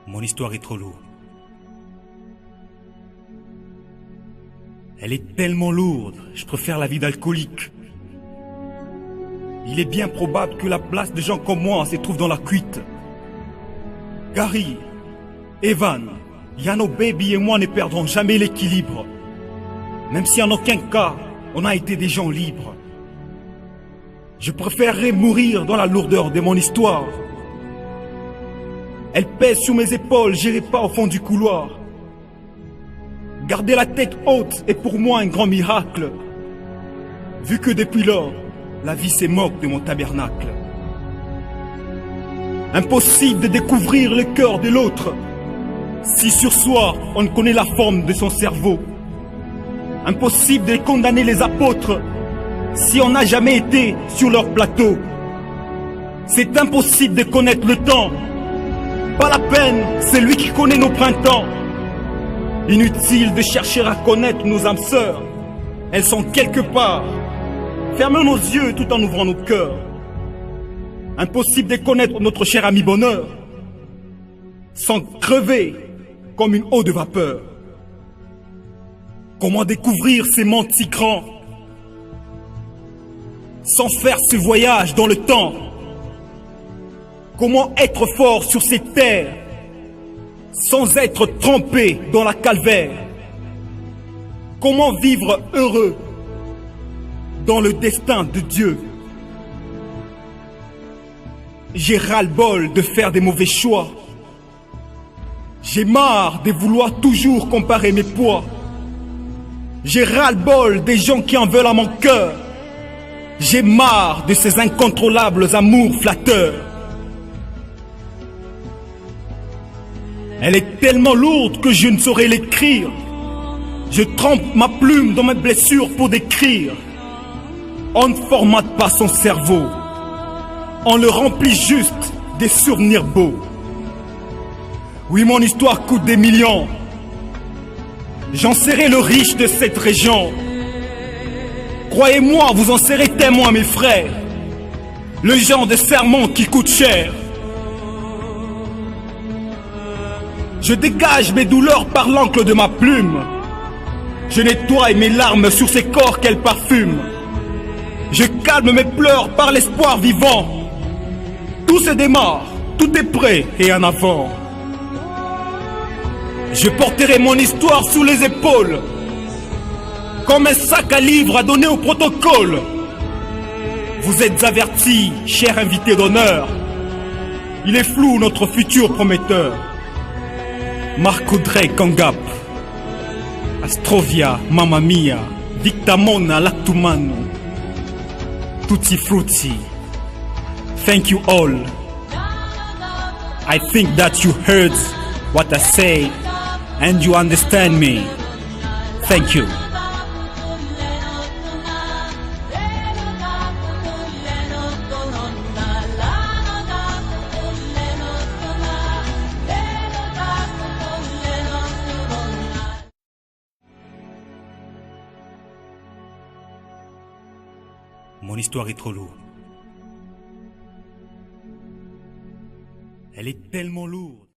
Mon histoire est trop lourde. Elle est tellement lourde, je préfère la vie d'alcoolique. Il est bien probable que la place de gens comme moi se trouve dans la cuite. Gary, Evan, Yano Baby et moi ne perdrons jamais l'équilibre. Même si en aucun cas, on a été des gens libres. Je préférerais mourir dans la lourdeur de mon histoire. Elle pèse sur mes épaules, j'irai pas au fond du couloir. Garder la tête haute est pour moi un grand miracle. Vu que depuis lors, la vie se moque de mon tabernacle. Impossible de découvrir le cœur de l'autre si sur soi on ne connaît la forme de son cerveau. Impossible de condamner les apôtres si on n'a jamais été sur leur plateau. C'est impossible de connaître le temps. Pas la peine, c'est lui qui connaît nos printemps. Inutile de chercher à connaître nos âmes sœurs. Elles sont quelque part. Fermons nos yeux tout en ouvrant nos cœurs. Impossible de connaître notre cher ami bonheur sans crever comme une eau de vapeur. Comment découvrir ces mondes si grands sans faire ce voyage dans le temps? Comment être fort sur ces terres sans être trempé dans la calvaire? Comment vivre heureux dans le destin de Dieu? J'ai ras-le-bol de faire des mauvais choix. J'ai marre de vouloir toujours comparer mes poids. J'ai ras-le-bol des gens qui en veulent à mon cœur. J'ai marre de ces incontrôlables amours flatteurs. Elle est tellement lourde que je ne saurais l'écrire. Je trempe ma plume dans mes blessures pour décrire. On ne formate pas son cerveau. On le remplit juste des souvenirs beaux. Oui, mon histoire coûte des millions. J'en serai le riche de cette région. Croyez-moi, vous en serez témoin, mes frères. Le genre de sermon qui coûte cher. Je dégage mes douleurs par l'encre de ma plume. Je nettoie mes larmes sur ces corps qu'elles parfument. Je calme mes pleurs par l'espoir vivant. Tout se démarre, tout est prêt et en avant. Je porterai mon histoire sous les épaules, comme un sac à livres à donner au protocole. Vous êtes avertis, chers invités d'honneur. Il est flou notre futur prometteur. Marco Drake Kangap, Astrovia, Mamma Mia, Dictamona, Lactumano, Tutti Frutti. Thank you all. I think that you heard what I say and you understand me. Thank you. Mon histoire est trop lourde. Elle est tellement lourde.